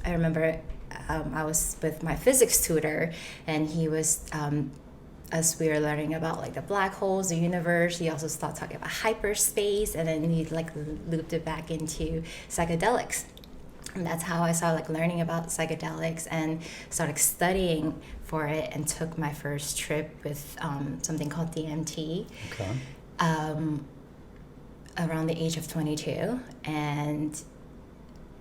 I remember I was with my physics tutor, and he was as we were learning about like the black holes, the universe, he also started talking about hyperspace, and then he like looped it back into psychedelics. And that's how I started like learning about psychedelics and started studying for it, and took my first trip with something called DMT. Okay. Around the age of 22, and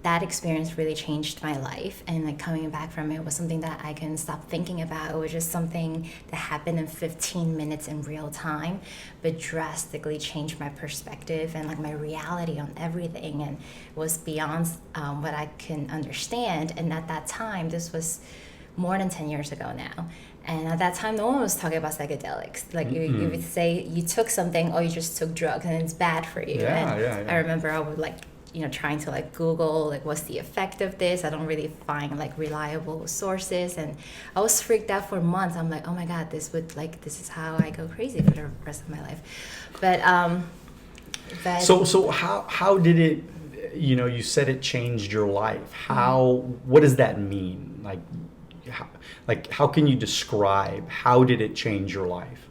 that experience really changed my life. And like coming back from it was something that I couldn't stop thinking about. It was just something that happened in 15 minutes in real time, but drastically changed my perspective and like my reality on everything, and was beyond what I can understand. And at that time, this was more than 10 years ago now. And at that time, no one was talking about psychedelics. Like you would say you took something, or you just took drugs, and it's bad for you. Yeah. I remember I would like, trying to like Google like what's the effect of this. I don't really find like reliable sources, and I was freaked out for months. I'm like, oh my God, this is how I go crazy for the rest of my life. But so how did it? You said it changed your life. What does that mean? How can you describe how did it change your life?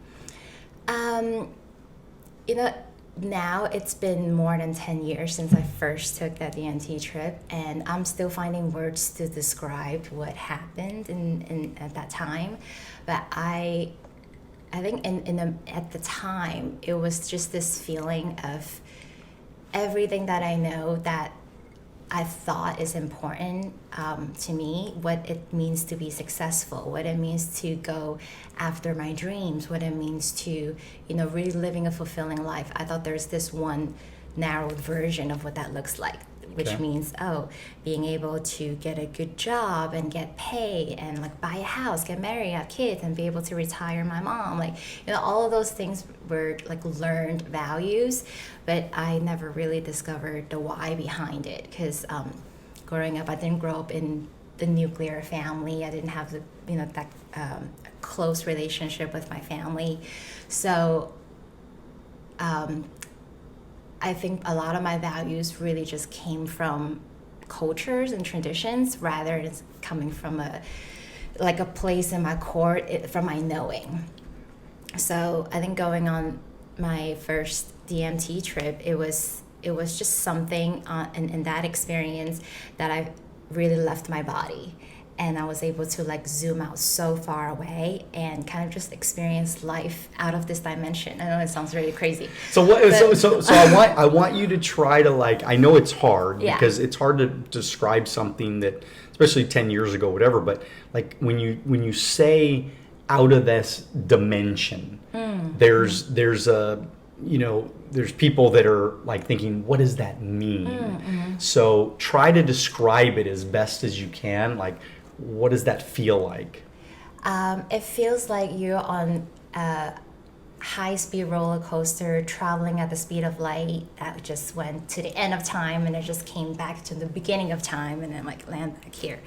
Now it's been more than 10 years since I first took that DMT trip, and I'm still finding words to describe what happened in at that time. But I think at the time it was just this feeling of everything that I know that I thought is important to me, what it means to be successful, what it means to go after my dreams, what it means to, really living a fulfilling life. I thought there's this one narrowed version of what that looks like, which means, being able to get a good job and get paid and like buy a house, get married, have kids, and be able to retire my mom. All of those things were like learned values, but I never really discovered the why behind it, because growing up, I didn't grow up in the nuclear family. I didn't have that close relationship with my family. So I think a lot of my values really just came from cultures and traditions, rather than coming from a place in my core, from my knowing. So I think going on my first DMT trip, it was just something in that experience that I really left my body. And I was able to like zoom out so far away and kind of just experience life out of this dimension. I know it sounds really crazy. So I want you to try to I know it's hard because it's hard to describe something that, especially 10 years ago, whatever. But like when you say out of this dimension, there's people that are like thinking, what does that mean? So try to describe it as best as you can. Like, what does that feel like? It feels like you're on a high-speed roller coaster traveling at the speed of light that just went to the end of time, and it just came back to the beginning of time, and then land back here.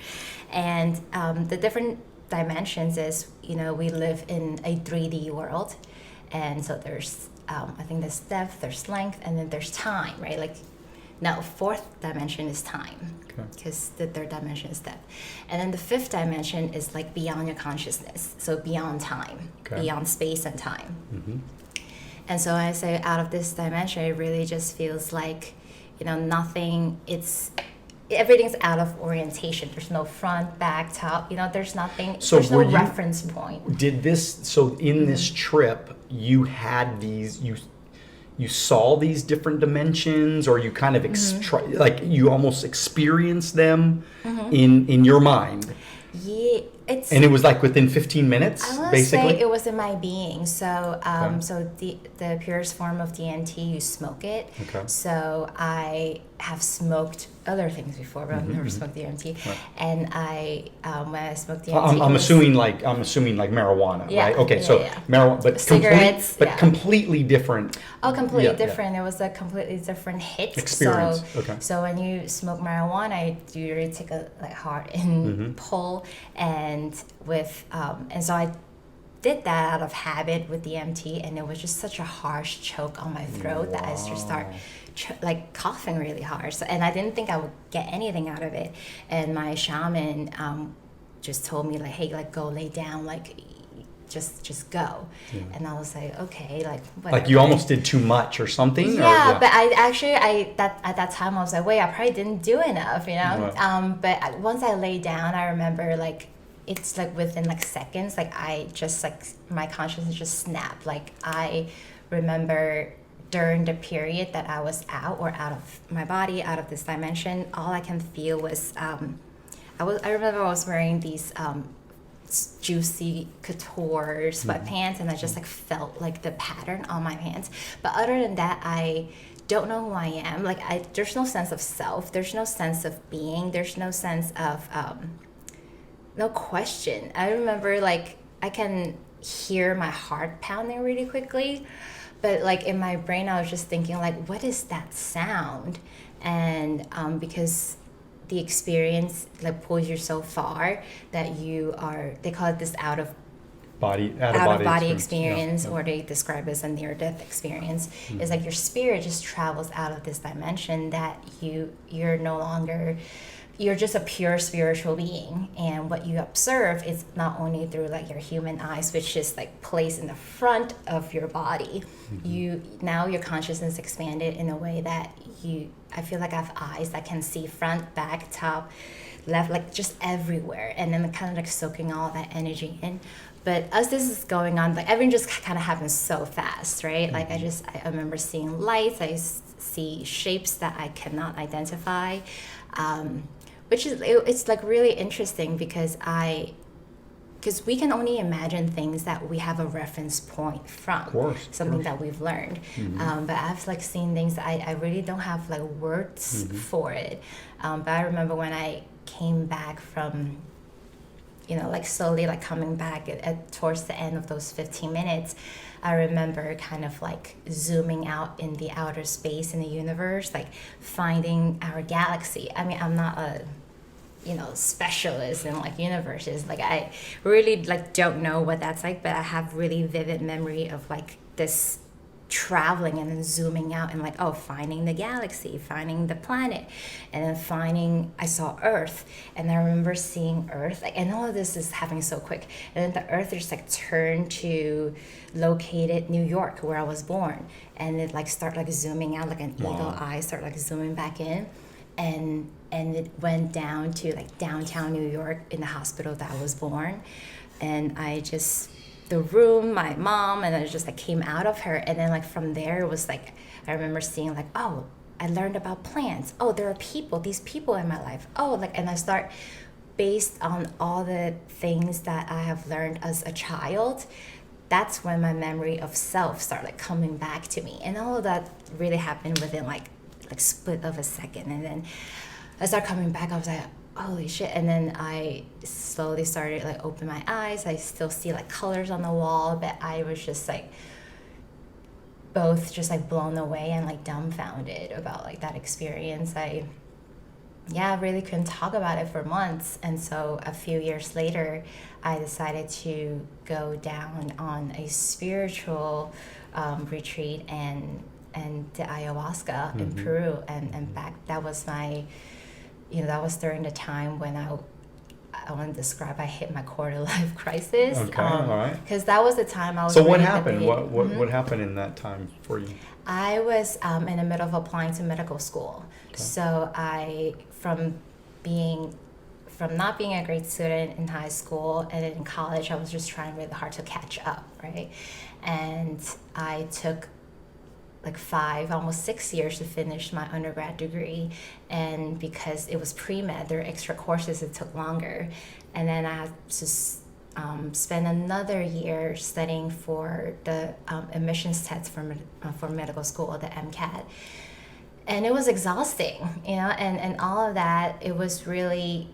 And the different dimensions is, we live in a 3D world, and so there's I think there's depth, there's length, and then there's time, right? Now, fourth dimension is time, because the third dimension is depth. And then the fifth dimension is beyond your consciousness, so beyond time, beyond space and time. Mm-hmm. And so I say out of this dimension, it really just feels like, everything's out of orientation. There's no front, back, top, there's nothing, there's no reference point. In this trip, you had you saw these different dimensions, or you kind of you almost experienced them in your mind. Yeah, and it was within 15 minutes. I want to say it was in my being. So, so the purest form of DMT, you smoke it. Okay. So I have smoked other things before, but I've never smoked DMT. Right. And when I smoked DMT, I'm assuming marijuana, right? Okay, marijuana, but cigarettes, completely different. Oh, completely different. It was a completely different hit. Experience. So when you smoke marijuana, you really take a hard in pull, and so I did that out of habit with DMT, and it was just such a harsh choke on my throat that I just start like coughing really hard. So, and I didn't think I would get anything out of it. And my shaman just told me like, hey, like go lay down, like just go. Yeah. And I was like, okay, like whatever. Like you almost did too much or something? Yeah, or, but at that time I was like, wait, I probably didn't do enough, you know? Right. But once I lay down, I remember like, it's like within like seconds, like I just like, my consciousness just snapped. Like I remember during the period that I was out of my body, out of this dimension, all I can feel was, I remember I was wearing these juicy couture sweatpants, and I just like felt like the pattern on my pants. But other than that, I don't know who I am. Like there's no sense of self. There's no sense of being. There's no sense of no question. I remember like I can hear my heart pounding really quickly, but like in my brain I was just thinking like, what is that sound? And because the experience like pulls you so far that you are, they call it this out of body experience, Yeah. or they describe it as a near-death experience. It's like your spirit just travels out of this dimension that you're no longer, you're just a pure spiritual being, and what you observe is not only through like your human eyes, which is like placed in the front of your body. You now your consciousness expanded in a way that I feel like I have eyes that can see front, back, top, left, like just everywhere, and then kind of like soaking all that energy in. But as this is going on, like everything just kind of happens so fast, right? Like I remember seeing lights, I see shapes that I cannot identify, which is, it's like really interesting because we can only imagine things that we have a reference point from, Of course, something that we've learned. But I've like seen things that I really don't have like words for it. But I remember when I came back from, like slowly like coming back towards the end of those 15 minutes, I remember kind of like zooming out in the outer space in the universe, like finding our galaxy. I mean, I'm not a specialist in like universes, like I really like don't know what that's like, but I have really vivid memory of like this traveling and then zooming out and like finding the galaxy, finding the planet, and then I saw Earth, and I remember seeing Earth, like, and all of this is happening so quick, and then the Earth just like turned to located New York where I was born, and it like start like zooming out like an eagle eye, start like zooming back in, and it went down to like downtown New York in the hospital that I was born, and the room, my mom, and then it just like came out of her, and then like from there it was like I remember seeing like, I learned about plants, there are these people in my life, and I start, based on all the things that I have learned as a child, that's when my memory of self started like coming back to me, and all of that really happened within like split of a second, and then I started coming back. I was like, holy shit. And then I slowly started like open my eyes. I still see like colors on the wall, but I was just like both just like blown away and like dumbfounded about like that experience. I really couldn't talk about it for months. And so a few years later, I decided to go down on a spiritual retreat and the ayahuasca in Peru, and back, that was my, that was during the time when I want to describe, I hit my quarter life crisis. Okay, all right. Because that was the time I was. So what happened? What happened in that time for you? I was in the middle of applying to medical school. Okay. So from not being a great student in high school and in college, I was just trying really hard to catch up, right? And I took like 5, almost 6 years to finish my undergrad degree, and because it was pre-med, there were extra courses that took longer, and then I had to spend another year studying for the admissions test for medical school, the MCAT, and it was exhausting, and all of that. It was really,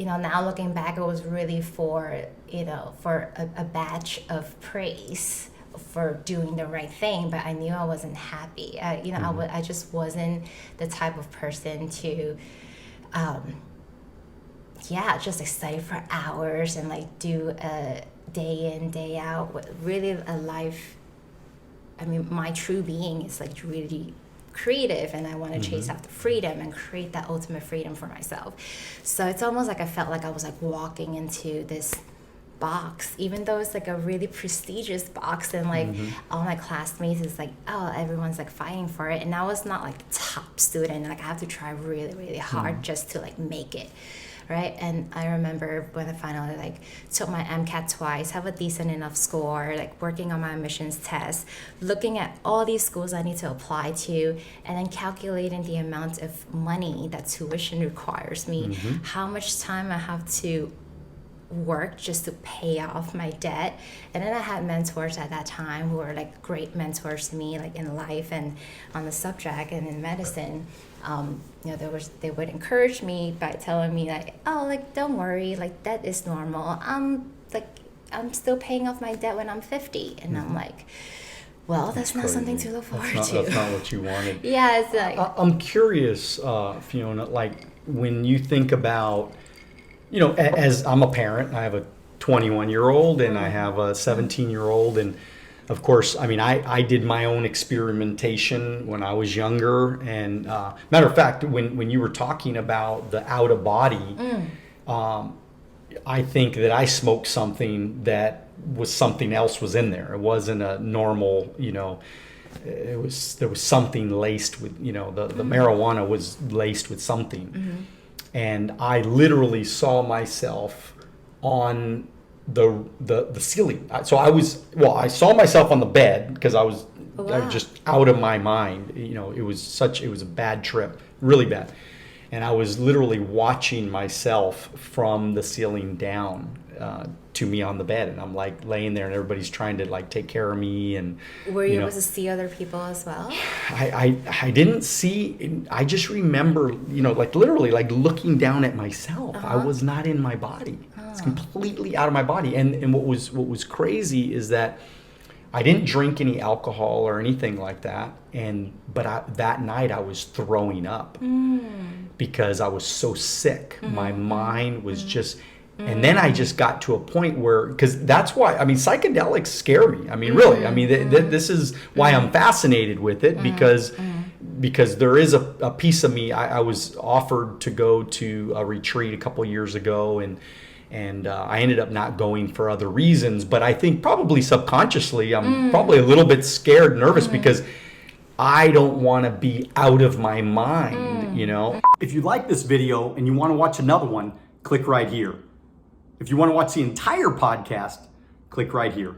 now looking back, it was really for a badge of praise for doing the right thing, but I knew I wasn't happy. I just wasn't the type of person to just like study for hours and like do a day in, day out with really a life. I mean, my true being is like really creative and I want to chase after freedom and create that ultimate freedom for myself. So it's almost like I felt like I was like walking into this box, even though it's like a really prestigious box, and like all my classmates is like, oh, everyone's like fighting for it, and I was not like the top student. Like I have to try really, really hard just to like make it. Right. And I remember when I finally like took my MCAT twice, have a decent enough score, like working on my admissions test, looking at all these schools I need to apply to, and then calculating the amount of money that tuition requires me, how much time I have to work just to pay off my debt. And then I had mentors at that time who were like great mentors to me, like in life and on the subject and in medicine. You know, they would encourage me by telling me like, oh, like don't worry, like that is normal. I'm still paying off my debt when I'm 50, and I'm like, well, that's not something to look forward to. That's not what you wanted. Yeah, it's like I'm curious, Fiona, like when you think about, you know, as I'm a parent, I have a 21-year-old and I have a 17-year-old, and of course, I mean, I did my own experimentation when I was younger. And matter of fact, when you were talking about the out of body, I think that I smoked something that was something else was in there. It wasn't a normal, you know, there was something laced with, you know, the marijuana was laced with something. And I literally saw myself on the ceiling. So I saw myself on the bed because I was just out of my mind. You know, it was a bad trip, really bad. And I was literally watching myself from the ceiling down to me on the bed, and I'm like laying there, and everybody's trying to like take care of me. And were you able to see other people as well? I didn't see. I just remember, you know, like literally like looking down at myself. I was not in my body. It's completely out of my body. And what was crazy is that I didn't drink any alcohol or anything like that. But that night I was throwing up because I was so sick. My mind was just. And then I just got to a point where, because that's why, I mean, psychedelics scare me. I mean, really, I mean, this is why I'm fascinated with it, because there is a piece of me. I was offered to go to a retreat a couple years ago, and I ended up not going for other reasons. But I think probably subconsciously, I'm probably a little bit scared, nervous, because I don't want to be out of my mind, you know? If you like this video and you want to watch another one, click right here. If you want to watch the entire podcast, click right here.